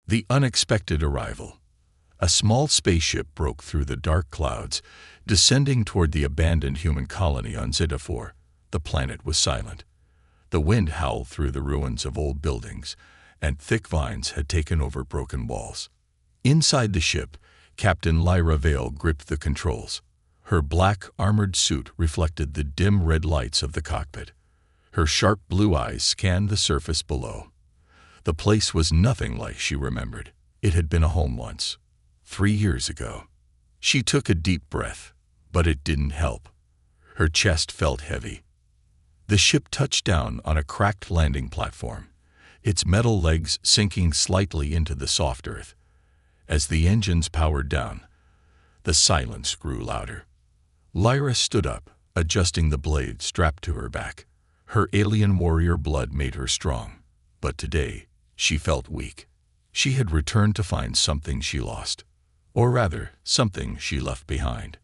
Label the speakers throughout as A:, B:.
A: The unexpected arrival. A small spaceship broke through the dark clouds, descending toward the abandoned human colony on HFY. The planet was silent. The wind howled through the ruins of old buildings, and thick vines had taken over broken walls. Inside the ship, Captain Lyra Vale gripped the controls. Her black, armored suit reflected the dim red lights of the cockpit. Her sharp blue eyes scanned the surface below. The place was nothing like she remembered. It had been a home once, 3 years ago. She took a deep breath, but it didn't help. Her chest felt heavy. The ship touched down on a cracked landing platform, its metal legs sinking slightly into the soft earth. As the engines powered down, the silence grew louder. Lyra stood up, adjusting the blade strapped to her back. Her alien warrior blood made her strong, but today she felt weak. She had returned to find something she lost, or rather, something she left behind.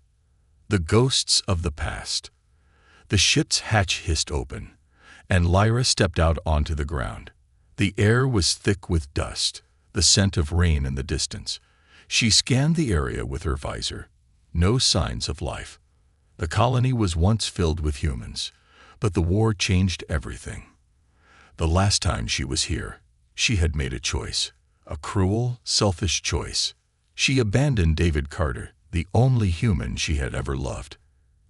A: The ghosts of the past. The ship's hatch hissed open, and Lyra stepped out onto the ground. The air was thick with dust, the scent of rain in the distance. She scanned the area with her visor. No signs of life. The colony was once filled with humans, but the war changed everything. The last time she was here, she had made a choice, a cruel, selfish choice. She abandoned David Carter, the only human she had ever loved.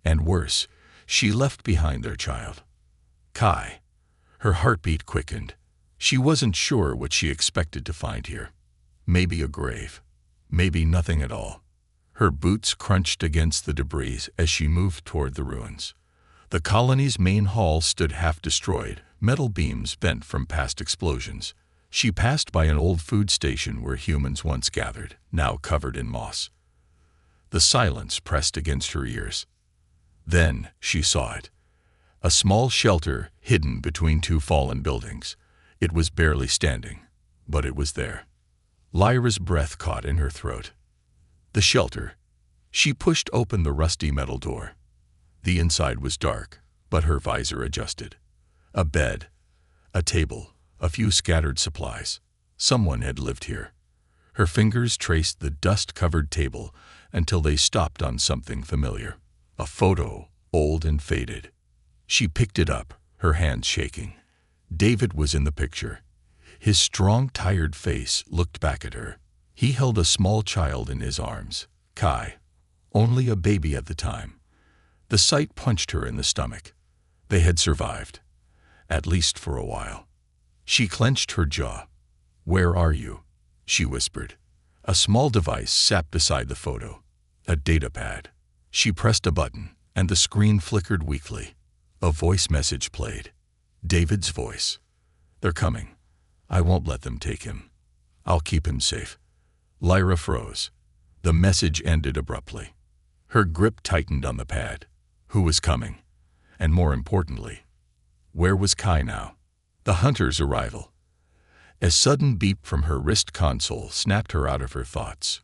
A: And worse, she left behind their child, Kai. Her heartbeat quickened. She wasn't sure what she expected to find here. Maybe a grave. Maybe nothing at all. Her boots crunched against the debris as she moved toward the ruins. The colony's main hall stood half destroyed, metal beams bent from past explosions. She passed by an old food station where humans once gathered, now covered in moss. The silence pressed against her ears. Then she saw it. A small shelter hidden between two fallen buildings. It was barely standing, but it was there. Lyra's breath caught in her throat. The shelter. She pushed open the rusty metal door. The inside was dark, but her visor adjusted. A bed, a table, a few scattered supplies. Someone had lived here. Her fingers traced the dust-covered table until they stopped on something familiar. A photo, old and faded. She picked it up, her hands shaking. David was in the picture. His strong, tired face looked back at her. He held a small child in his arms, Kai, only a baby at the time. The sight punched her in the stomach. They had survived, at least for a while. She clenched her jaw. "Where are you?" she whispered. A small device sat beside the photo, a data pad. She pressed a button, and the screen flickered weakly. A voice message played. David's voice. "They're coming. I won't let them take him. I'll keep him safe." Lyra froze. The message ended abruptly. Her grip tightened on the pad. Who was coming? And more importantly, where was Kai now? The hunter's arrival. A sudden beep from her wrist console snapped her out of her thoughts.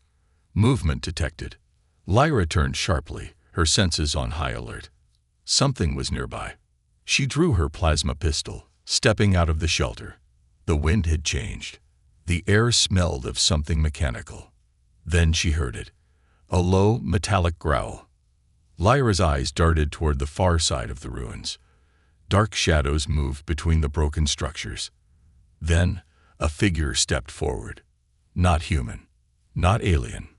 A: Movement detected. Lyra turned sharply, her senses on high alert. Something was nearby. She drew her plasma pistol, stepping out of the shelter. The wind had changed. The air smelled of something mechanical. Then she heard it. A low, metallic growl. Lyra's eyes darted toward the far side of the ruins. Dark shadows moved between the broken structures. Then, a figure stepped forward. Not human. Not alien.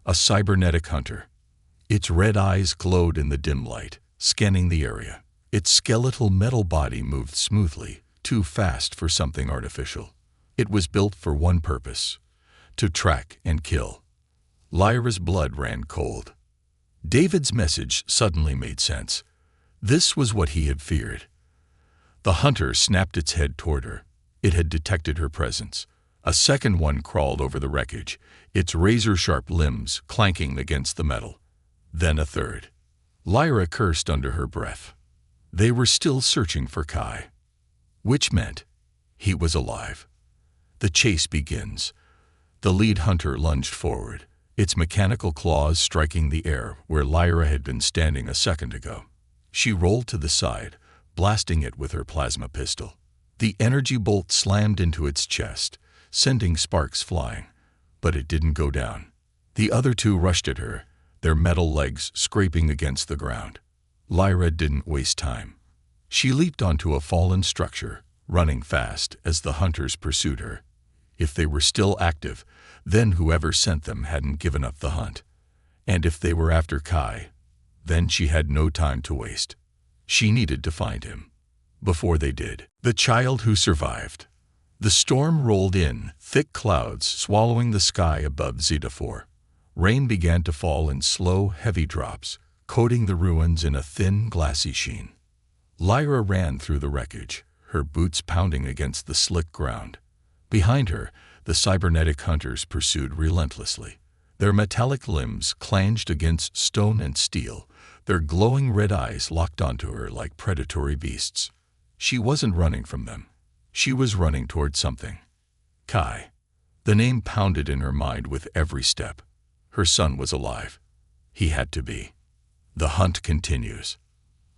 A: A cybernetic hunter. Its red eyes glowed in the dim light, scanning the area. Its skeletal metal body moved smoothly, too fast for something artificial. It was built for one purpose: to track and kill. Lyra's blood ran cold. David's message suddenly made sense. This was what he had feared. The hunter snapped its head toward her. It had detected her presence. A second one crawled over the wreckage, its razor-sharp limbs clanking against the metal. Then a third. Lyra cursed under her breath. They were still searching for Kai. Which meant he was alive. The chase begins. The lead hunter lunged forward, its mechanical claws striking the air where Lyra had been standing a second ago. She rolled to the side, blasting it with her plasma pistol. The energy bolt slammed into its chest, sending sparks flying. But it didn't go down. The other two rushed at her, their metal legs scraping against the ground. Lyra didn't waste time. She leaped onto a fallen structure, running fast as the hunters pursued her. If they were still active, then whoever sent them hadn't given up the hunt. And if they were after Kai, then she had no time to waste. She needed to find him. Before they did, the child who survived. The storm rolled in, thick clouds swallowing the sky above Zeta 4. Rain began to fall in slow, heavy drops, coating the ruins in a thin, glassy sheen. Lyra ran through the wreckage, her boots pounding against the slick ground. Behind her, the cybernetic hunters pursued relentlessly. Their metallic limbs clanged against stone and steel, their glowing red eyes locked onto her like predatory beasts. She wasn't running from them. She was running toward something. Kai. The name pounded in her mind with every step. Her son was alive. He had to be. The hunt continues.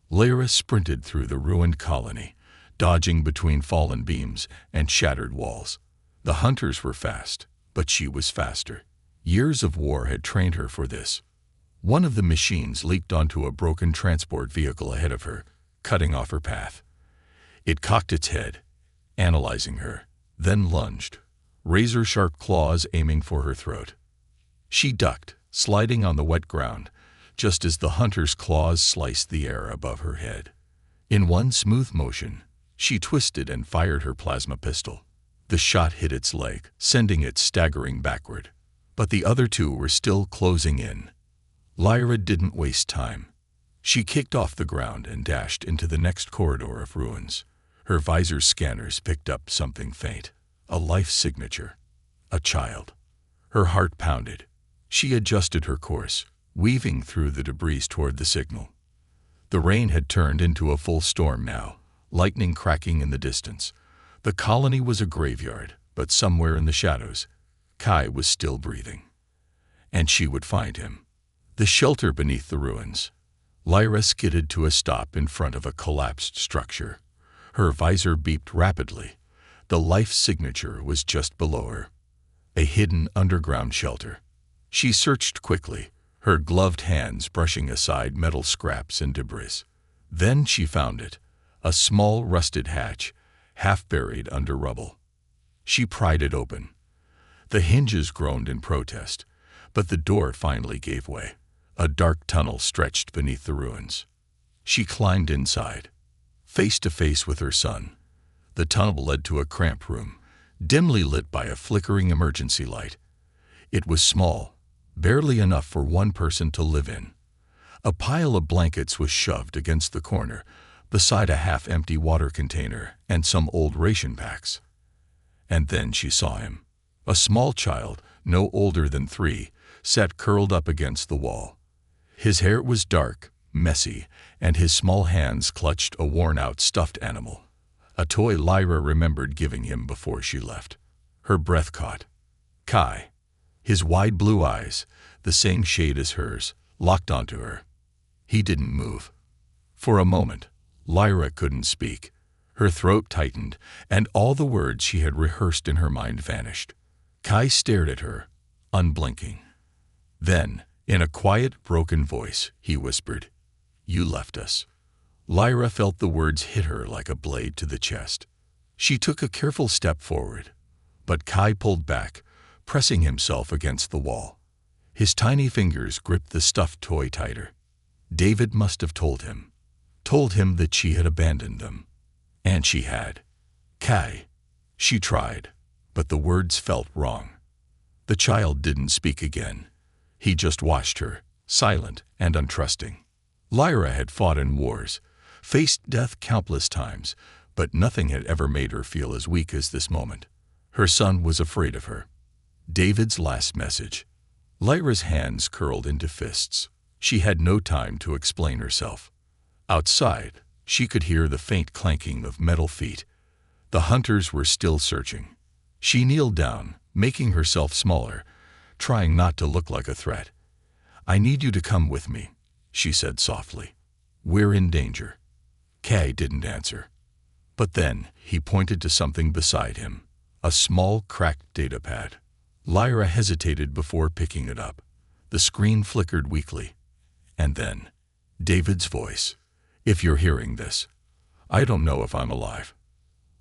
A: Lyra sprinted through the ruined colony, dodging between fallen beams and shattered walls. The hunters were fast, but she was faster. Years of war had trained her for this. One of the machines leaped onto a broken transport vehicle ahead of her, cutting off her path. It cocked its head, analyzing her, then lunged, razor-sharp claws aiming for her throat. She ducked, sliding on the wet ground, just as the hunter's claws sliced the air above her head. In one smooth motion, she twisted and fired her plasma pistol. The shot hit its leg, sending it staggering backward. But the other two were still closing in. Lyra didn't waste time. She kicked off the ground and dashed into the next corridor of ruins. Her visor's scanners picked up something faint, a life signature, a child. Her heart pounded. She adjusted her course, weaving through the debris toward the signal. The rain had turned into a full storm now, lightning cracking in the distance. The colony was a graveyard, but somewhere in the shadows, Kai was still breathing. And she would find him. The shelter beneath the ruins. Lyra skidded to a stop in front of a collapsed structure. Her visor beeped rapidly. The life signature was just below her. A hidden underground shelter. She searched quickly, her gloved hands brushing aside metal scraps and debris. Then she found it, a small rusted hatch, half buried under rubble. She pried it open. The hinges groaned in protest, but the door finally gave way. A dark tunnel stretched beneath the ruins. She climbed inside, face to face with her son. The tunnel led to a cramped room, dimly lit by a flickering emergency light. It was small, barely enough for one person to live in. A pile of blankets was shoved against the corner, beside a half-empty water container and some old ration packs. And then she saw him. A small child, no older than 3, sat curled up against the wall. His hair was dark, messy, and his small hands clutched a worn-out stuffed animal, a toy Lyra remembered giving him before she left. Her breath caught. Kai. His wide blue eyes, the same shade as hers, locked onto her. He didn't move. For a moment, Lyra couldn't speak. Her throat tightened, and all the words she had rehearsed in her mind vanished. Kai stared at her, unblinking. Then, in a quiet, broken voice, he whispered, "You left us." Lyra felt the words hit her like a blade to the chest. She took a careful step forward, but Kai pulled back, pressing himself against the wall. His tiny fingers gripped the stuffed toy tighter. David must have told him that she had abandoned them. And she had. Kai. She tried, but the words felt wrong. The child didn't speak again. He just watched her, silent and untrusting. Lyra had fought in wars, faced death countless times, but nothing had ever made her feel as weak as this moment. Her son was afraid of her. David's last message. Lyra's hands curled into fists. She had no time to explain herself. Outside, she could hear the faint clanking of metal feet. The hunters were still searching. She kneeled down, making herself smaller, trying not to look like a threat. "I need you to come with me," she said softly. "We're in danger." Kai didn't answer. But then he pointed to something beside him, A small, cracked data pad. Lyra hesitated before picking it up. The screen flickered weakly. And then, David's voice. "If you're hearing this, I don't know if I'm alive."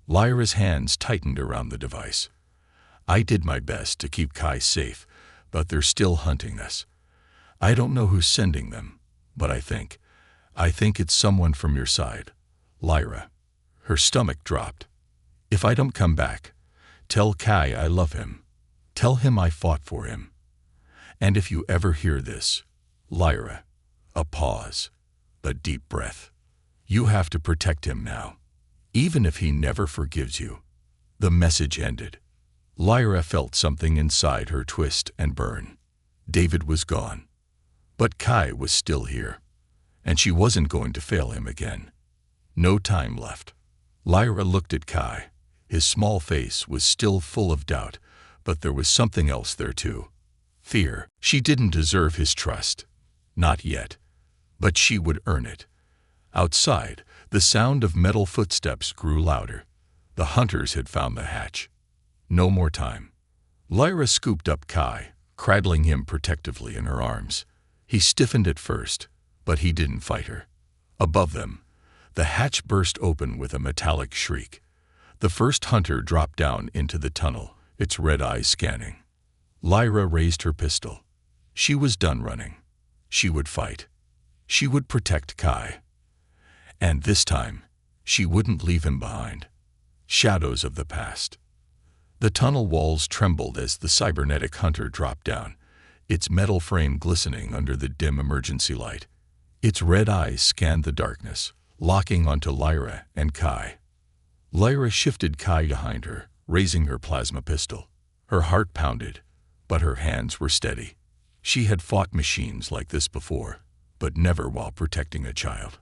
A: Lyra's hands tightened around the device. "I did my best to keep Kai safe, but they're still hunting us. I don't know who's sending them, but I think it's someone from your side, Lyra." Her stomach dropped. "If I don't come back, tell Kai I love him. Tell him I fought for him. And if you ever hear this, Lyra," a pause, a deep breath, "you have to protect him now, even if he never forgives you." The message ended. Lyra felt something inside her twist and burn. David was gone. But Kai was still here, and she wasn't going to fail him again. No time left. Lyra looked at Kai. His small face was still full of doubt, but there was something else there too. Fear. She didn't deserve his trust. Not yet. But she would earn it. Outside, the sound of metal footsteps grew louder. The hunters had found the hatch. No more time. Lyra scooped up Kai, cradling him protectively in her arms. He stiffened at first, but he didn't fight her. Above them, the hatch burst open with a metallic shriek. The first hunter dropped down into the tunnel, its red eyes scanning. Lyra raised her pistol. She was done running. She would fight. She would protect Kai. And this time, she wouldn't leave him behind. Shadows of the past. The tunnel walls trembled as the cybernetic hunter dropped down, its metal frame glistening under the dim emergency light. Its red eyes scanned the darkness, locking onto Lyra and Kai. Lyra shifted Kai behind her, raising her plasma pistol. Her heart pounded, but her hands were steady. She had fought machines like this before, but never while protecting a child.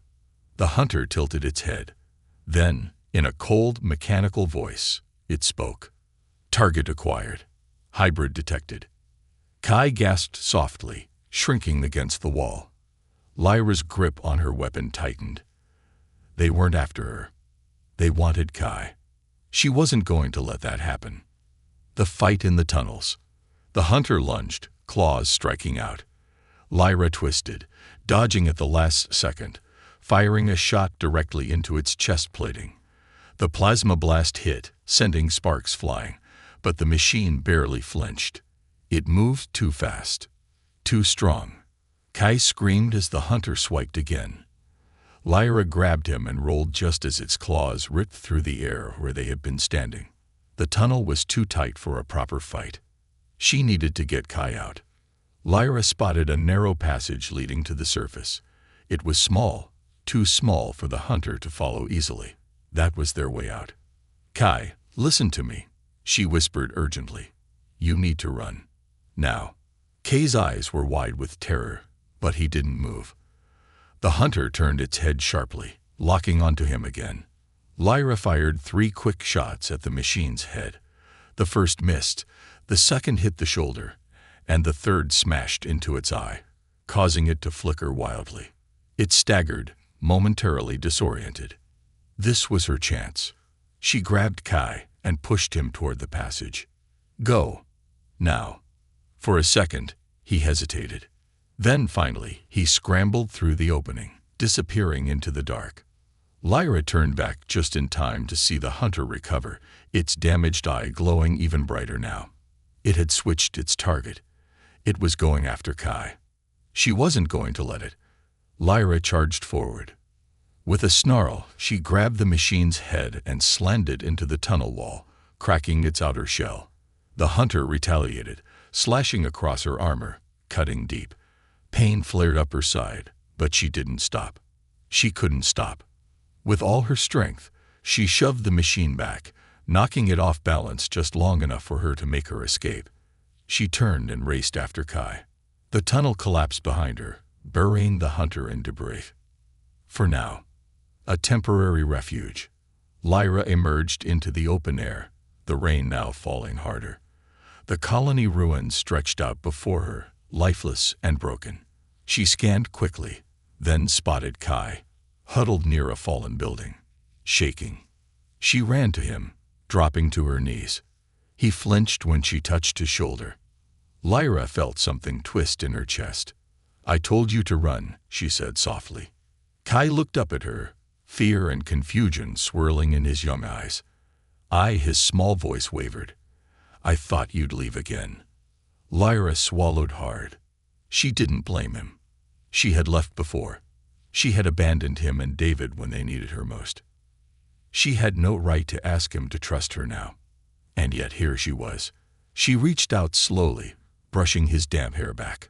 A: The hunter tilted its head. Then, in a cold, mechanical voice, it spoke. "Target acquired. Hybrid detected." Kai gasped softly, shrinking against the wall. Lyra's grip on her weapon tightened. They weren't after her. They wanted Kai. She wasn't going to let that happen. The fight in the tunnels. The hunter lunged, claws striking out. Lyra twisted, dodging at the last second, firing a shot directly into its chest plating. The plasma blast hit, sending sparks flying, but the machine barely flinched. It moved too fast, too strong. Kai screamed as the hunter swiped again. Lyra grabbed him and rolled just as its claws ripped through the air where they had been standing. The tunnel was too tight for a proper fight. She needed to get Kai out. Lyra spotted a narrow passage leading to the surface. It was small, too small for the hunter to follow easily. That was their way out. "Kai, listen to me," she whispered urgently. "You need to run. Now." Kai's eyes were wide with terror, but he didn't move. The hunter turned its head sharply, locking onto him again. Lyra fired 3 quick shots at the machine's head. The first missed, the second hit the shoulder, and the third smashed into its eye, causing it to flicker wildly. It staggered, momentarily disoriented. This was her chance. She grabbed Kai and pushed him toward the passage. "Go. Now." For a second, he hesitated. Then finally, he scrambled through the opening, disappearing into the dark. Lyra turned back just in time to see the hunter recover, its damaged eye glowing even brighter now. It had switched its target. It was going after Kai. She wasn't going to let it. Lyra charged forward. With a snarl, she grabbed the machine's head and slammed it into the tunnel wall, cracking its outer shell. The hunter retaliated, slashing across her armor, cutting deep. Pain flared up her side, but she didn't stop. She couldn't stop. With all her strength, she shoved the machine back, knocking it off balance just long enough for her to make her escape. She turned and raced after Kai. The tunnel collapsed behind her, burying the hunter in debris. For now, a temporary refuge. Lyra emerged into the open air, the rain now falling harder. The colony ruins stretched out before her, lifeless and broken. She scanned quickly, then spotted Kai, huddled near a fallen building, shaking. She ran to him, dropping to her knees. He flinched when she touched his shoulder. Lyra felt something twist in her chest. "I told you to run," she said softly. Kai looked up at her, fear and confusion swirling in his young eyes. His small voice wavered. "I thought you'd leave again." Lyra swallowed hard. She didn't blame him. She had left before. She had abandoned him and David when they needed her most. She had no right to ask him to trust her now. And yet here she was. She reached out slowly, brushing his damp hair back.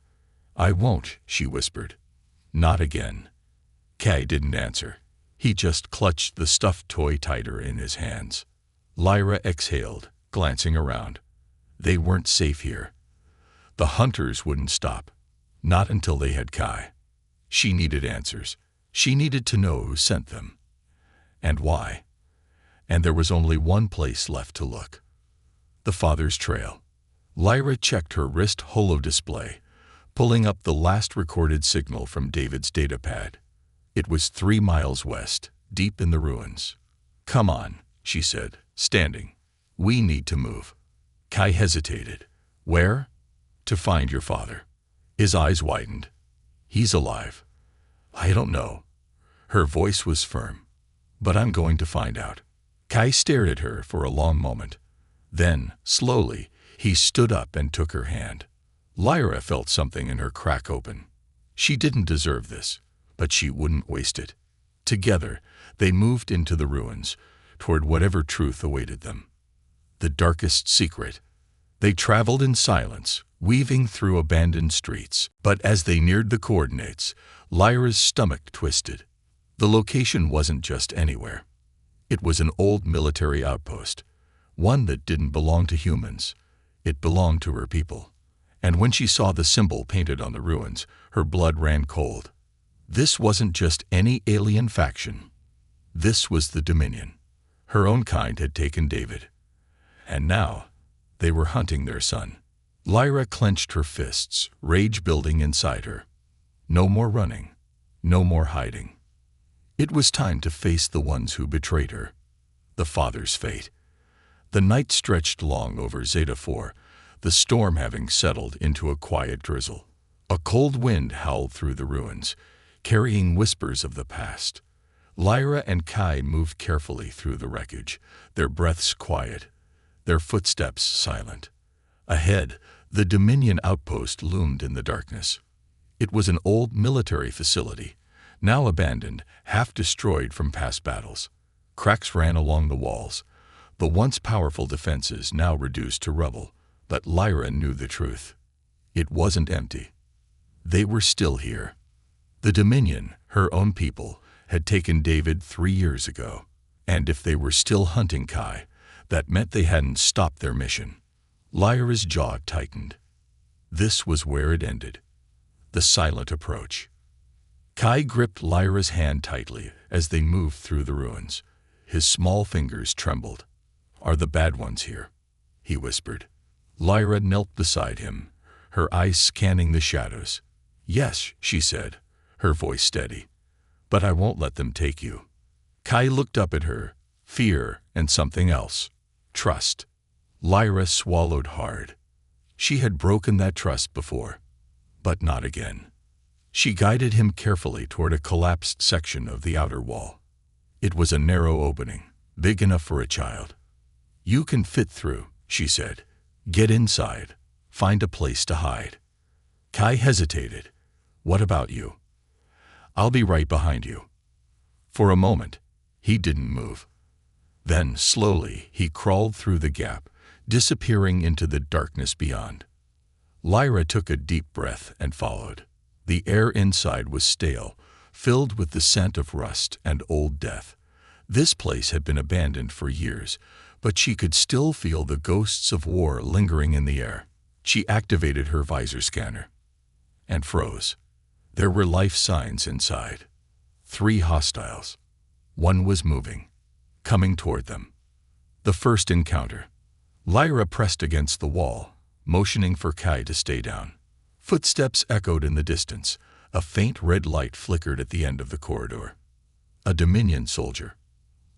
A: "I won't," she whispered. "Not again." Kai didn't answer. He just clutched the stuffed toy tighter in his hands. Lyra exhaled, glancing around. They weren't safe here. The hunters wouldn't stop. Not until they had Kai. She needed answers. She needed to know who sent them. And why. And there was only one place left to look. The father's trail. Lyra checked her wrist holo display, pulling up the last recorded signal from David's datapad. It was 3 miles west, deep in the ruins. "Come on," she said, standing. "We need to move." Kai hesitated. "Where?" "To find your father." His eyes widened. "He's alive." "I don't know." Her voice was firm. "But I'm going to find out." Kai stared at her for a long moment. Then, slowly, he stood up and took her hand. Lyra felt something in her crack open. She didn't deserve this, but she wouldn't waste it. Together, they moved into the ruins, toward whatever truth awaited them. The darkest secret. They traveled in silence, weaving through abandoned streets. But as they neared the coordinates, Lyra's stomach twisted. The location wasn't just anywhere. It was an old military outpost, one that didn't belong to humans. It belonged to her people. And when she saw the symbol painted on the ruins, her blood ran cold. This wasn't just any alien faction. This was the Dominion. Her own kind had taken David. And now, they were hunting their son. Lyra clenched her fists, rage building inside her. No more running. No more hiding. It was time to face the ones who betrayed her. The father's fate. The night stretched long over Zeta 4, the storm having settled into a quiet drizzle. A cold wind howled through the ruins, carrying whispers of the past. Lyra and Kai moved carefully through the wreckage, their breaths quiet, their footsteps silent. Ahead, the Dominion outpost loomed in the darkness. It was an old military facility, now abandoned, half destroyed from past battles. Cracks ran along the walls, the once powerful defenses now reduced to rubble. But Lyra knew the truth. It wasn't empty. They were still here. The Dominion, her own people, had taken David 3 years ago. And if they were still hunting Kai, that meant they hadn't stopped their mission. Lyra's jaw tightened. This was where it ended. The silent approach. Kai gripped Lyra's hand tightly as they moved through the ruins. His small fingers trembled. "Are the bad ones here?" he whispered. Lyra knelt beside him, her eyes scanning the shadows. "Yes," she said, her voice steady. "But I won't let them take you." Kai looked up at her, fear and something else. Trust. Lyra swallowed hard. She had broken that trust before, but not again. She guided him carefully toward a collapsed section of the outer wall. It was a narrow opening, big enough for a child. "You can fit through," she said. "Get inside. Find a place to hide." Kai hesitated. "What about you?" "I'll be right behind you." For a moment, he didn't move. Then, slowly, he crawled through the gap, disappearing into the darkness beyond. Lyra took a deep breath and followed. The air inside was stale, filled with the scent of rust and old death. This place had been abandoned for years, but she could still feel the ghosts of war lingering in the air. She activated her visor scanner and froze. There were life signs inside. 3 hostiles. One was moving, coming toward them. The first encounter. Lyra pressed against the wall, motioning for Kai to stay down. Footsteps echoed in the distance. A faint red light flickered at the end of the corridor. A Dominion soldier.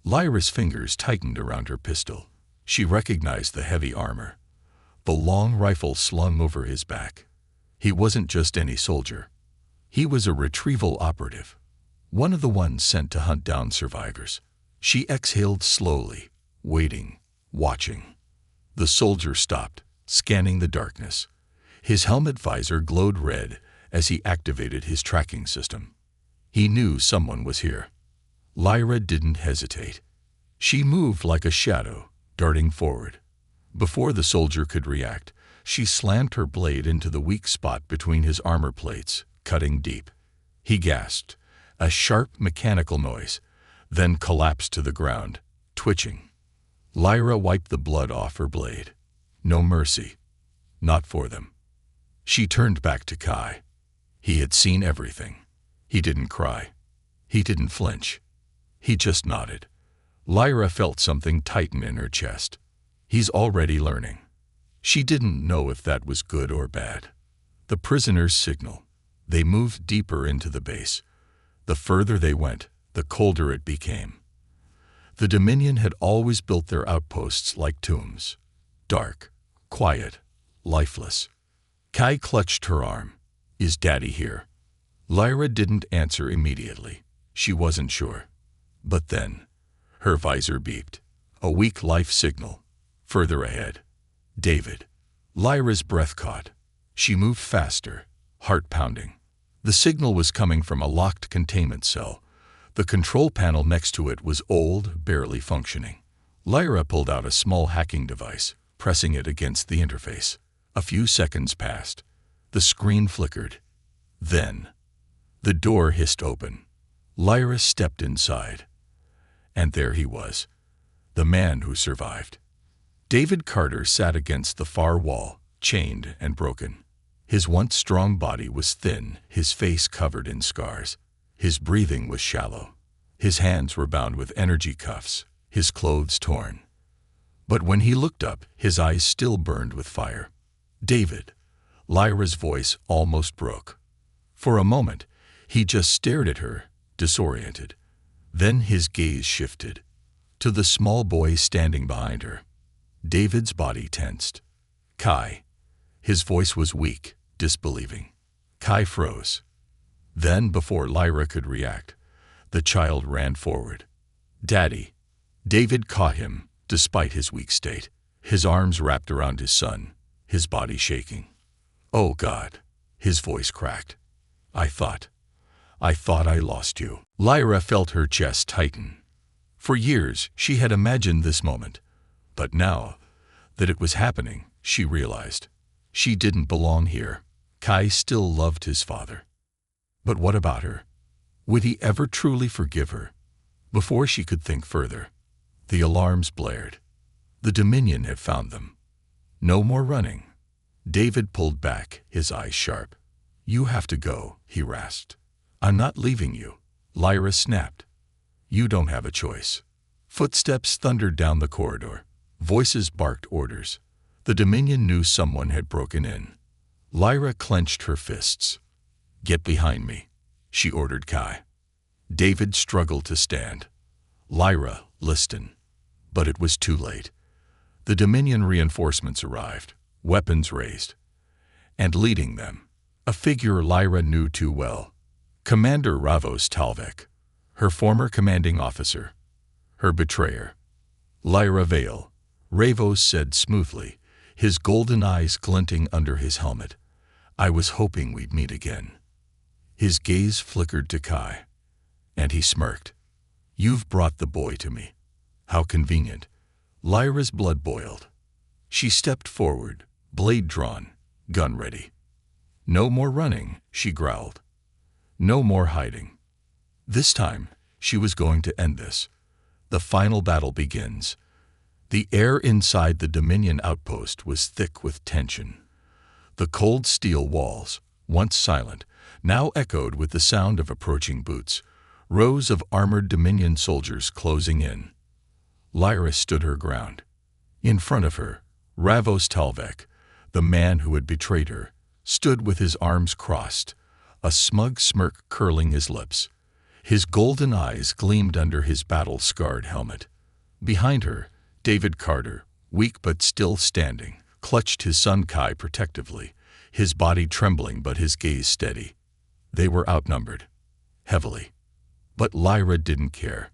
A: Lyra's fingers tightened around her pistol. She recognized the heavy armor, the long rifle slung over his back. He wasn't just any soldier. He was a retrieval operative, one of the ones sent to hunt down survivors. She exhaled slowly, waiting, watching. The soldier stopped, scanning the darkness. His helmet visor glowed red as he activated his tracking system. He knew someone was here. Lyra didn't hesitate. She moved like a shadow, darting forward. Before the soldier could react, she slammed her blade into the weak spot between his armor plates, cutting deep. He gasped, a sharp mechanical noise, then collapsed to the ground, twitching. Lyra wiped the blood off her blade. No mercy. Not for them. She turned back to Kai. He had seen everything. He didn't cry. He didn't flinch. He just nodded. Lyra felt something tighten in her chest. He's already learning. She didn't know if that was good or bad. The prisoners' signal. They moved deeper into the base. The further they went, the colder it became. The Dominion had always built their outposts like tombs. Dark, quiet, lifeless. Kai clutched her arm. Is Daddy here? Lyra didn't answer immediately. She wasn't sure. But then, her visor beeped. A weak life signal. Further ahead. David. Lyra's breath caught. She moved faster, heart pounding. The signal was coming from a locked containment cell. The control panel next to it was old, barely functioning. Lyra pulled out a small hacking device, pressing it against the interface. A few seconds passed. The screen flickered. Then, the door hissed open. Lyra stepped inside. And there he was, the man who survived. David Carter sat against the far wall, chained and broken. His once strong body was thin, his face covered in scars. His breathing was shallow. His hands were bound with energy cuffs, his clothes torn. But when he looked up, his eyes still burned with fire. David. Lyra's voice almost broke. For a moment, he just stared at her, disoriented. Then his gaze shifted to the small boy standing behind her. David's body tensed. Kai. His voice was weak, disbelieving. Kai froze. Then, before Lyra could react, the child ran forward. Daddy. David caught him, despite his weak state, his arms wrapped around his son, his body shaking. Oh God. His voice cracked. I thought I lost you. Lyra felt her chest tighten. For years, she had imagined this moment. But now that it was happening, she realized she didn't belong here. Kai still loved his father. But what about her? Would he ever truly forgive her? Before she could think further, the alarms blared. The Dominion had found them. No more running. David pulled back, his eyes sharp. You have to go, he rasped. I'm not leaving you. Lyra snapped. You don't have a choice. Footsteps thundered down the corridor. Voices barked orders. The Dominion knew someone had broken in. Lyra clenched her fists. Get behind me, she ordered Kai. David struggled to stand. Lyra, listen. But it was too late. The Dominion reinforcements arrived, weapons raised. And leading them, a figure Lyra knew too well. Commander Ravos Talvek, her former commanding officer, her betrayer. Lyra Vale, Ravos said smoothly, his golden eyes glinting under his helmet. I was hoping we'd meet again. His gaze flickered to Kai, and he smirked. You've brought the boy to me. How convenient. Lyra's blood boiled. She stepped forward, blade drawn, gun ready. No more running, she growled. No more hiding. This time, she was going to end this. The final battle begins. The air inside the Dominion outpost was thick with tension. The cold steel walls, once silent, now echoed with the sound of approaching boots, rows of armored Dominion soldiers closing in. Lyra stood her ground. In front of her, Ravos Talvek, the man who had betrayed her, stood with his arms crossed, a smug smirk curling his lips. His golden eyes gleamed under his battle-scarred helmet. Behind her, David Carter, weak but still standing, clutched his son Kai protectively, his body trembling but his gaze steady. They were outnumbered. Heavily. But Lyra didn't care.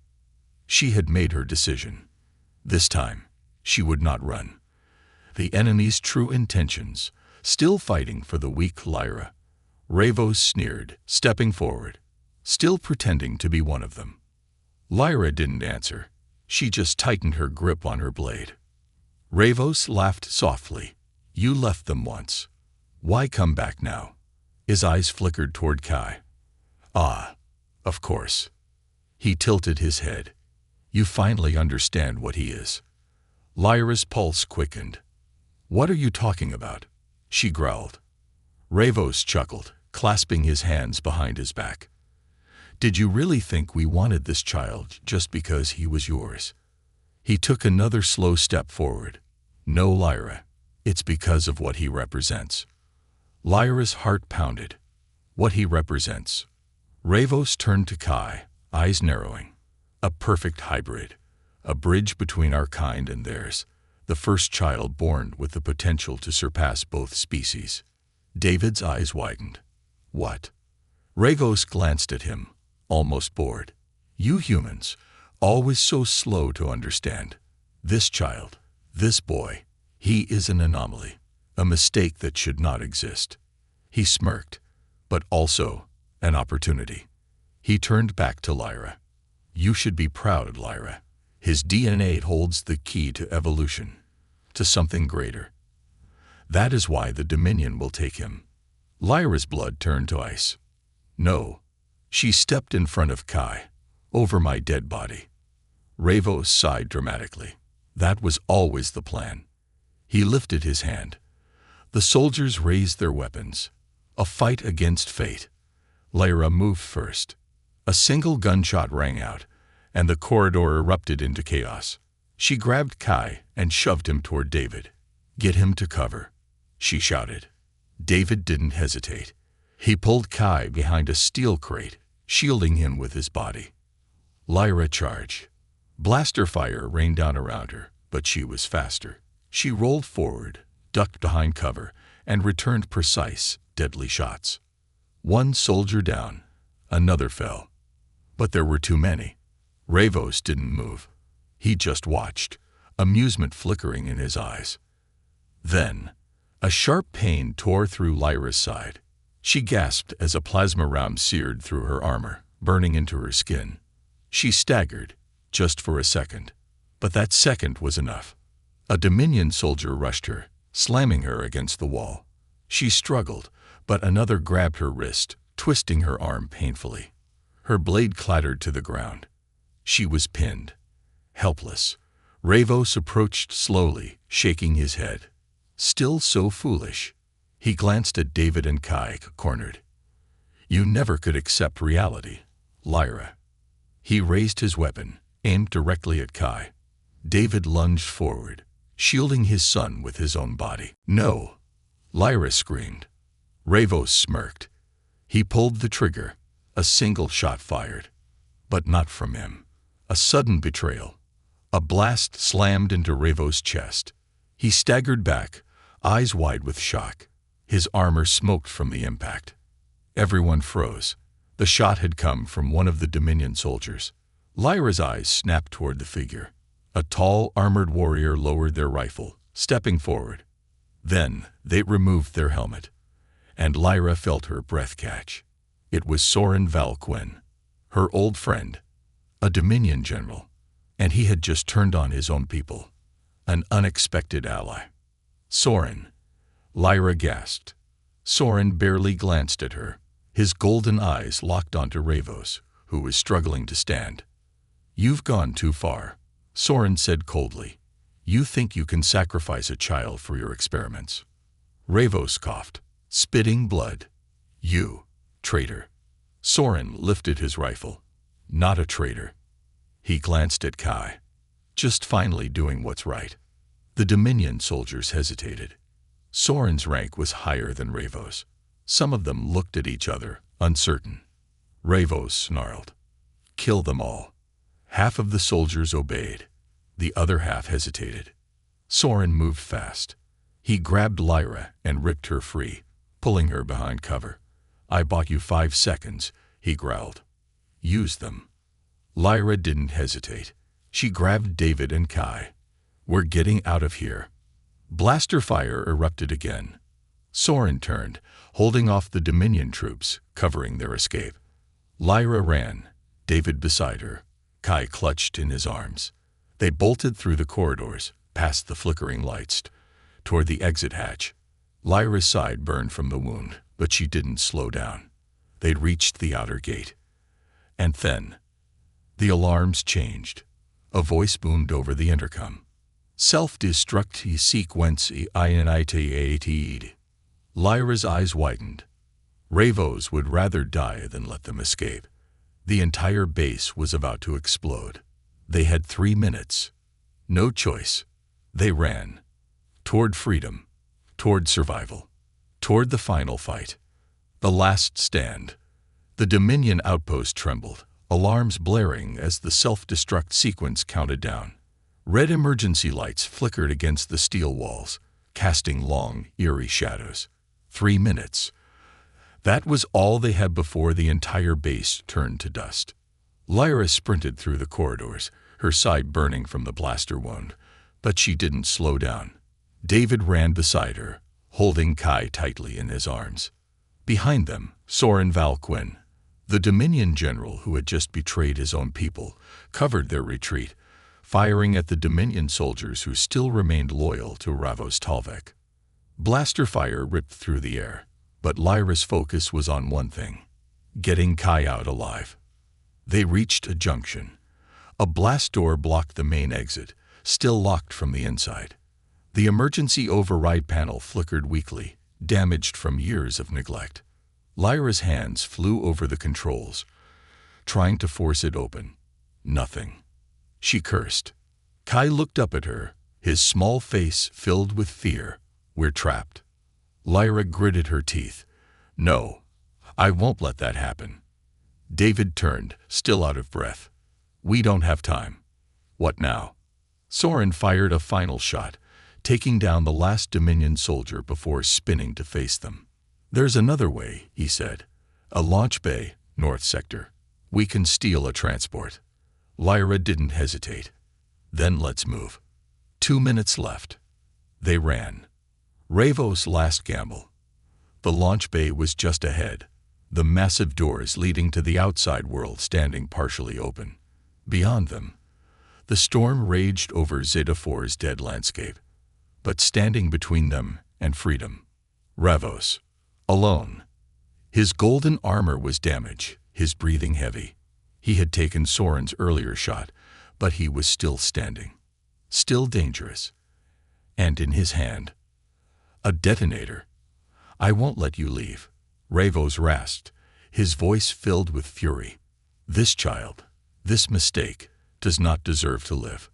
A: She had made her decision. This time, she would not run. The enemy's true intentions, still fighting for the weak Lyra. Ravos sneered, stepping forward, still pretending to be one of them. Lyra didn't answer. She just tightened her grip on her blade. Ravos laughed softly. You left them once. Why come back now? His eyes flickered toward Kai. Ah, of course. He tilted his head. You finally understand what he is. Lyra's pulse quickened. What are you talking about? She growled. Ravos chuckled, clasping his hands behind his back. Did you really think we wanted this child just because he was yours? He took another slow step forward. No, Lyra. It's because of what he represents. Lyra's heart pounded. What he represents. Ravos turned to Kai, eyes narrowing. A perfect hybrid. A bridge between our kind and theirs. The first child born with the potential to surpass both species. David's eyes widened. What? Ravos glanced at him, almost bored. You humans, always so slow to understand. This child, this boy, he is an anomaly, a mistake that should not exist. He smirked, but also an opportunity. He turned back to Lyra. You should be proud, Lyra. His DNA holds the key to evolution, to something greater. That is why the Dominion will take him. Lyra's blood turned to ice. No. She stepped in front of Kai, over my dead body. Ravos sighed dramatically. That was always the plan. He lifted his hand. The soldiers raised their weapons. A fight against fate. Lyra moved first. A single gunshot rang out, and the corridor erupted into chaos. She grabbed Kai and shoved him toward David. Get him to cover, she shouted. David didn't hesitate. He pulled Kai behind a steel crate, shielding him with his body. Lyra charged. Blaster fire rained down around her, but she was faster. She rolled forward, ducked behind cover, and returned precise, deadly shots. One soldier down, another fell. But there were too many. Ravos didn't move. He just watched, amusement flickering in his eyes. Then, a sharp pain tore through Lyra's side. She gasped as a plasma round seared through her armor, burning into her skin. She staggered, just for a second. But that second was enough. A Dominion soldier rushed her, slamming her against the wall. She struggled, but another grabbed her wrist, twisting her arm painfully. Her blade clattered to the ground. She was pinned. Helpless. Ravos approached slowly, shaking his head. Still so foolish. He glanced at David and Kai, cornered. You never could accept reality, Lyra. He raised his weapon, aimed directly at Kai. David lunged forward, shielding his son with his own body. No! Lyra screamed. Ravos smirked. He pulled the trigger, a single shot fired. But not from him. A sudden betrayal. A blast slammed into Ravos' chest. He staggered back, eyes wide with shock. His armor smoked from the impact. Everyone froze. The shot had come from one of the Dominion soldiers. Lyra's eyes snapped toward the figure. A tall, armored warrior lowered their rifle, stepping forward. Then they removed their helmet, and Lyra felt her breath catch. It was Soren Valquin, her old friend, a Dominion general, and he had just turned on his own people. An unexpected ally. Soren. Lyra gasped. Soren barely glanced at her. His golden eyes locked onto Ravos, who was struggling to stand. You've gone too far, Soren said coldly. You think you can sacrifice a child for your experiments. Ravos coughed, spitting blood. You, traitor. Soren lifted his rifle. Not a traitor. He glanced at Kai. Just finally doing what's right. The Dominion soldiers hesitated. Soren's rank was higher than Ravos. Some of them looked at each other, uncertain. Ravos snarled. Kill them all. Half of the soldiers obeyed. The other half hesitated. Soren moved fast. He grabbed Lyra and ripped her free, pulling her behind cover. "I bought you 5 seconds," he growled. "Use them." Lyra didn't hesitate. She grabbed David and Kai. "We're getting out of here." Blaster fire erupted again. Soren turned, holding off the Dominion troops, covering their escape. Lyra ran, David beside her, Kai clutched in his arms. They bolted through the corridors, past the flickering lights, toward the exit hatch. Lyra's side burned from the wound, but she didn't slow down. They'd reached the outer gate. And then, the alarms changed. A voice boomed over the intercom. "Self-destruct sequence initiated." Lyra's eyes widened. Ravos would rather die than let them escape. The entire base was about to explode. They had 3 minutes. No choice. They ran. Toward freedom. Toward survival. Toward the final fight. The last stand. The Dominion outpost trembled, alarms blaring as the self-destruct sequence counted down. Red emergency lights flickered against the steel walls, casting long, eerie shadows. 3 minutes. That was all they had before the entire base turned to dust. Lyra sprinted through the corridors, her side burning from the blaster wound, but she didn't slow down. David ran beside her, holding Kai tightly in his arms. Behind them, Soren Valquin, the Dominion general who had just betrayed his own people, covered their retreat, firing at the Dominion soldiers who still remained loyal to Ravos Talvek. Blaster fire ripped through the air, but Lyra's focus was on one thing: getting Kai out alive. They reached a junction. A blast door blocked the main exit, still locked from the inside. The emergency override panel flickered weakly, damaged from years of neglect. Lyra's hands flew over the controls, trying to force it open. Nothing. She cursed. Kai looked up at her, his small face filled with fear. "We're trapped." Lyra gritted her teeth. "No, I won't let that happen." David turned, still out of breath. "We don't have time." "What now?" Soren fired a final shot, taking down the last Dominion soldier before spinning to face them. "There's another way," he said. "A launch bay, North Sector. We can steal a transport." Lyra didn't hesitate. "Then let's move." 2 minutes left. They ran. Ravos' last gamble. The launch bay was just ahead, the massive doors leading to the outside world standing partially open. Beyond them, the storm raged over Zeta 4's dead landscape, but standing between them and freedom, Ravos, alone. His golden armor was damaged, his breathing heavy. He had taken Soren's earlier shot, but he was still standing, still dangerous. And in his hand, a detonator. "I won't let you leave," Ravos rasped, his voice filled with fury. "This child, this mistake, does not deserve to live."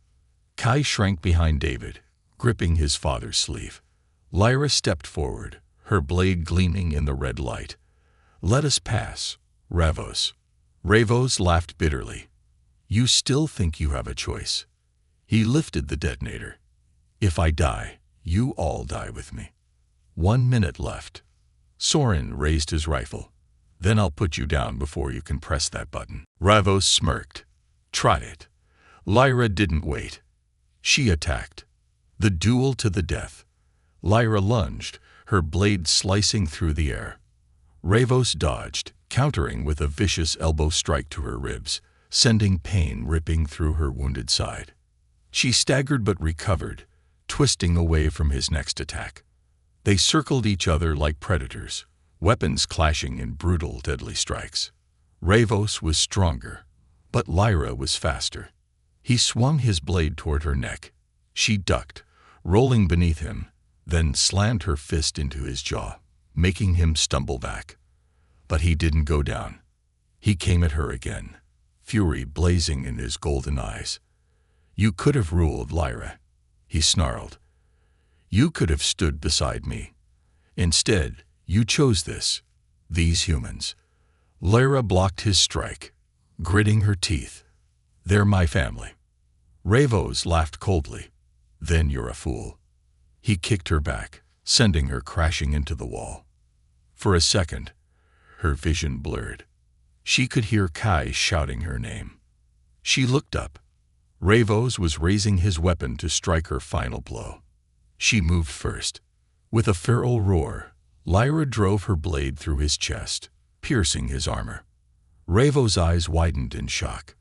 A: Kai shrank behind David, gripping his father's sleeve. Lyra stepped forward, her blade gleaming in the red light. "Let us pass, Ravos." Ravos laughed bitterly. "You still think you have a choice." He lifted the detonator. "If I die, you all die with me." 1 minute left. Soren raised his rifle. "Then I'll put you down before you can press that button." Ravos smirked. "Try it." Lyra didn't wait. She attacked. The duel to the death. Lyra lunged, her blade slicing through the air. Ravos dodged, countering with a vicious elbow strike to her ribs, sending pain ripping through her wounded side. She staggered but recovered, twisting away from his next attack. They circled each other like predators, weapons clashing in brutal, deadly strikes. Ravos was stronger, but Lyra was faster. He swung his blade toward her neck. She ducked, rolling beneath him, then slammed her fist into his jaw, making him stumble back. But he didn't go down. He came at her again, fury blazing in his golden eyes. "You could have ruled, Lyra," he snarled. "You could have stood beside me. Instead, you chose these humans." Lyra blocked his strike, gritting her teeth. "They're my family." Ravos laughed coldly. Then you're a fool. He kicked her back, sending her crashing into the wall. For a second, her vision blurred. She could hear Kai shouting her name. She looked up. Ravos was raising his weapon to strike her final blow. She moved first. With a feral roar, Lyra drove her blade through his chest, piercing his armor. Ravos' eyes widened in shock.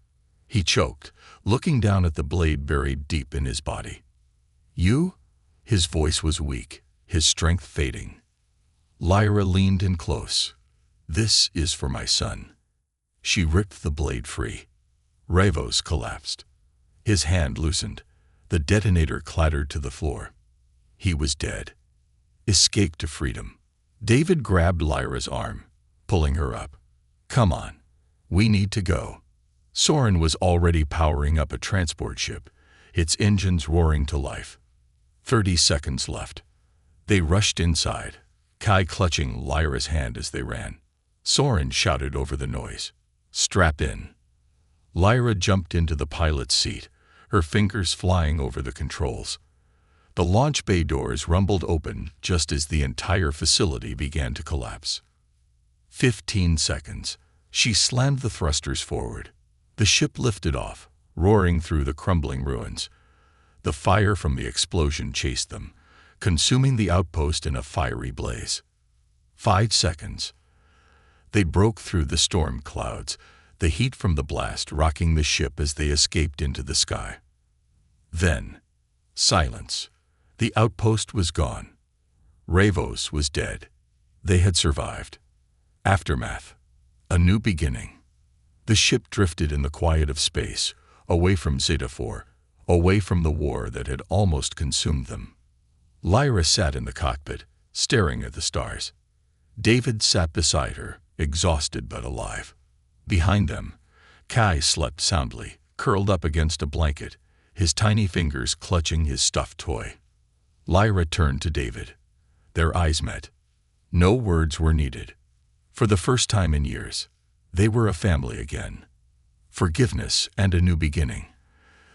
A: He choked, looking down at the blade buried deep in his body. You? His voice was weak, his strength fading. Lyra leaned in close. This is for my son. She ripped the blade free. Ravos collapsed. His hand loosened. The detonator clattered to the floor. He was dead. Escape to freedom. David grabbed Lyra's arm, pulling her up. Come on. We need to go. Soren was already powering up a transport ship, its engines roaring to life. 30 seconds left. They rushed inside, Kai clutching Lyra's hand as they ran. Soren shouted over the noise. Strap in. Lyra jumped into the pilot's seat, her fingers flying over the controls. The launch bay doors rumbled open just as the entire facility began to collapse. 15 seconds. She slammed the thrusters forward. The ship lifted off, roaring through the crumbling ruins. The fire from the explosion chased them, consuming the outpost in a fiery blaze. 5 seconds. They broke through the storm clouds, the heat from the blast rocking the ship as they escaped into the sky. Then, silence. The outpost was gone. Ravos was dead. They had survived. Aftermath. A new beginning. The ship drifted in the quiet of space, away from Zeta 4, away from the war that had almost consumed them. Lyra sat in the cockpit, staring at the stars. David sat beside her, exhausted but alive. Behind them, Kai slept soundly, curled up against a blanket, his tiny fingers clutching his stuffed toy. Lyra turned to David. Their eyes met. No words were needed. For the first time in years, they were a family again. Forgiveness and a new beginning.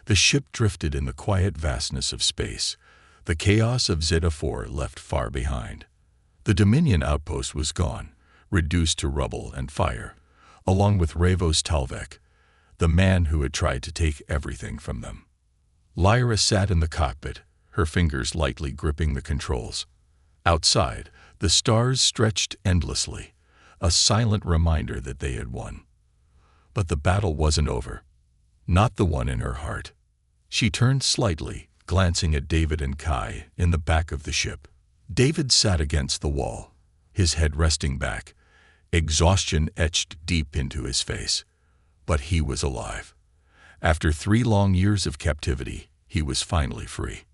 A: The ship drifted in the quiet vastness of space, the chaos of Zeta 4 left far behind. The Dominion outpost was gone, reduced to rubble and fire, along with Ravos Talvek, the man who had tried to take everything from them. Lyra sat in the cockpit, her fingers lightly gripping the controls. Outside, the stars stretched endlessly, a silent reminder that they had won. But the battle wasn't over. Not the one in her heart. She turned slightly, glancing at David and Kai in the back of the ship. David sat against the wall, his head resting back, exhaustion etched deep into his face. But he was alive. After 3 long years of captivity, he was finally free.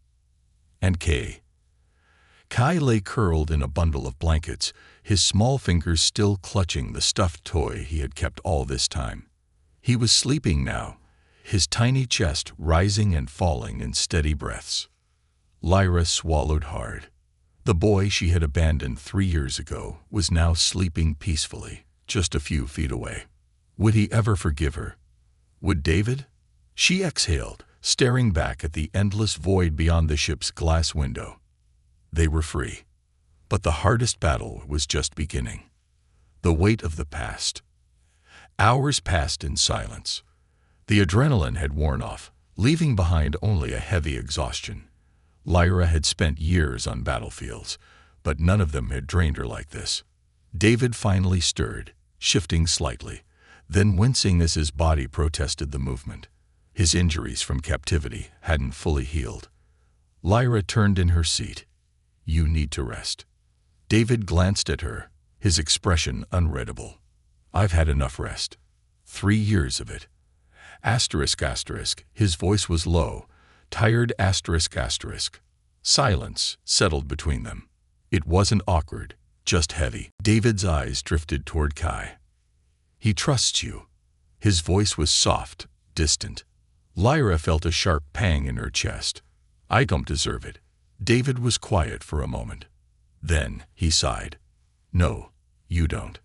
A: And Kai lay curled in a bundle of blankets, his small fingers still clutching the stuffed toy he had kept all this time. He was sleeping now, his tiny chest rising and falling in steady breaths. Lyra swallowed hard. The boy she had abandoned 3 years ago was now sleeping peacefully, just a few feet away. Would he ever forgive her? Would David? She exhaled, staring back at the endless void beyond the ship's glass window. They were free. But the hardest battle was just beginning. The weight of the past. Hours passed in silence. The adrenaline had worn off, leaving behind only a heavy exhaustion. Lyra had spent years on battlefields, but none of them had drained her like this. David finally stirred, shifting slightly, then wincing as his body protested the movement. His injuries from captivity hadn't fully healed. Lyra turned in her seat. You need to rest. David glanced at her, his expression unreadable. I've had enough rest. 3 years of it. Asterisk, asterisk, his voice was low, tired asterisk, asterisk. Silence settled between them. It wasn't awkward, just heavy. David's eyes drifted toward Kai. He trusts you. His voice was soft, distant. Lyra felt a sharp pang in her chest. I don't deserve it. David was quiet for a moment. Then he sighed. No, you don't.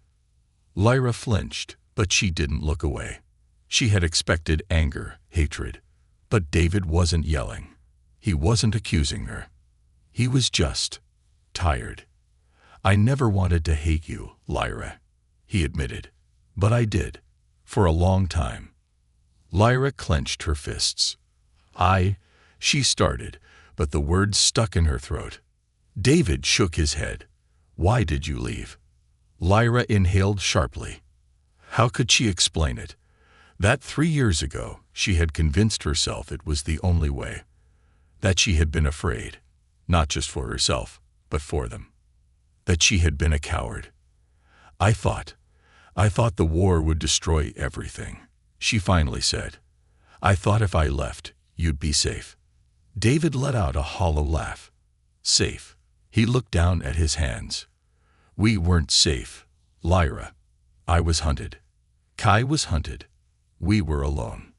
A: Lyra flinched, but she didn't look away. She had expected anger, hatred. But David wasn't yelling. He wasn't accusing her. He was just tired. "I never wanted to hate you, Lyra," he admitted. "But I did. For a long time." Lyra clenched her fists. She started, but the words stuck in her throat. David shook his head. "Why did you leave?" Lyra inhaled sharply. How could she explain it? That 3 years ago she had convinced herself it was the only way. That she had been afraid, not just for herself, but for them. That she had been a coward. I thought the war would destroy everything," she finally said. "I thought if I left, you'd be safe." David let out a hollow laugh. "Safe?" He looked down at his hands. "We weren't safe, Lyra. I was hunted. Kai was hunted. We were alone."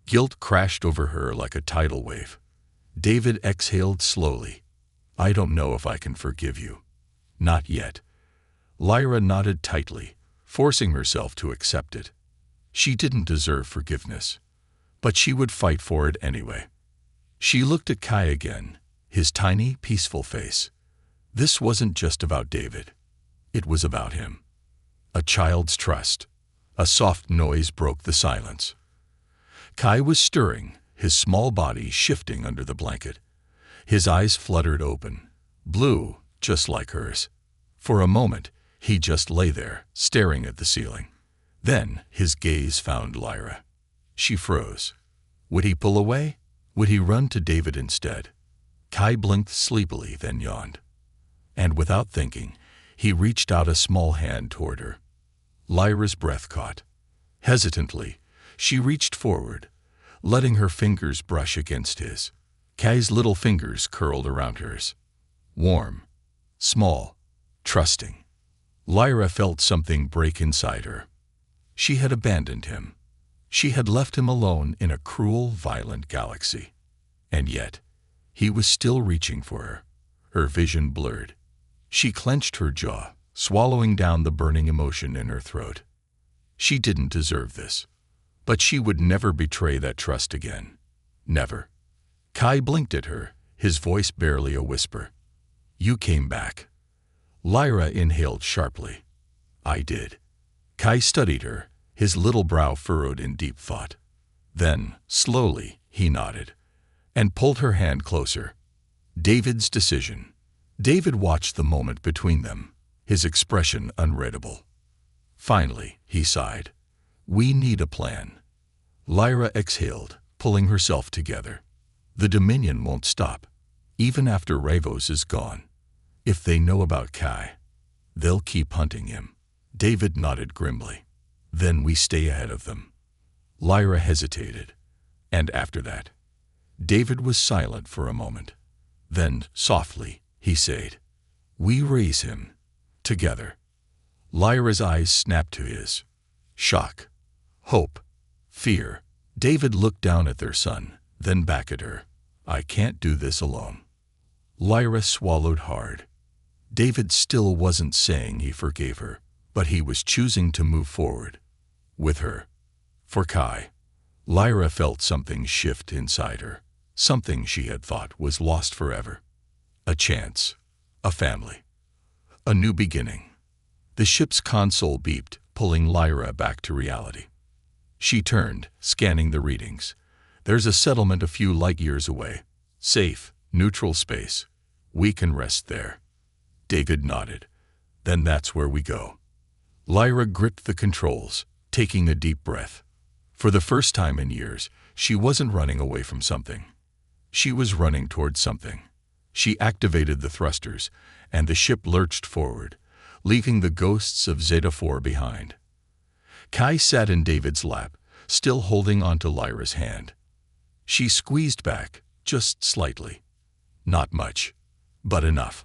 A: Guilt crashed over her like a tidal wave. David exhaled slowly. "I don't know if I can forgive you." "Not yet." Lyra nodded tightly, forcing herself to accept it. She didn't deserve forgiveness, but she would fight for it anyway. She looked at Kai again, his tiny, peaceful face. This wasn't just about David. It was about him. A child's trust. A soft noise broke the silence. Kai was stirring, his small body shifting under the blanket. His eyes fluttered open, blue, just like hers. For a moment, he just lay there, staring at the ceiling. Then his gaze found Lyra. She froze. Would he pull away? Would he run to David instead? Kai blinked sleepily, then yawned. And without thinking, he reached out a small hand toward her. Lyra's breath caught. Hesitantly, she reached forward, letting her fingers brush against his. Kai's little fingers curled around hers. Warm, small, trusting. Lyra felt something break inside her. She had abandoned him. She had left him alone in a cruel, violent galaxy. And yet, he was still reaching for her. Her vision blurred. She clenched her jaw, swallowing down the burning emotion in her throat. She didn't deserve this. But she would never betray that trust again. Never. Kai blinked at her, his voice barely a whisper. "You came back." Lyra inhaled sharply. "I did." Kai studied her, his little brow furrowed in deep thought. Then, slowly, he nodded and pulled her hand closer. David's decision. David watched the moment between them, his expression unreadable. Finally, he sighed. "We need a plan." Lyra exhaled, pulling herself together. "The Dominion won't stop, even after Ravos is gone. If they know about Kai, they'll keep hunting him." David nodded grimly. "Then we stay ahead of them." Lyra hesitated. "And after that?" David was silent for a moment. Then, softly, he said, "We raise him. Together." Lyra's eyes snapped to his. Shock. Hope. Fear. David looked down at their son, then back at her. "I can't do this alone." Lyra swallowed hard. David still wasn't saying he forgave her, but he was choosing to move forward. With her. For Kai. Lyra felt something shift inside her, something she had thought was lost forever. A chance. A family. A new beginning. The ship's console beeped, pulling Lyra back to reality. She turned, scanning the readings. "There's a settlement a few light years away. Safe, neutral space. We can rest there." David nodded. "Then that's where we go." Lyra gripped the controls, taking a deep breath. For the first time in years, she wasn't running away from something. She was running towards something. She activated the thrusters, and the ship lurched forward, leaving the ghosts of Zeta 4 behind. Kai sat in David's lap, still holding onto Lyra's hand. She squeezed back, just slightly. Not much, but enough.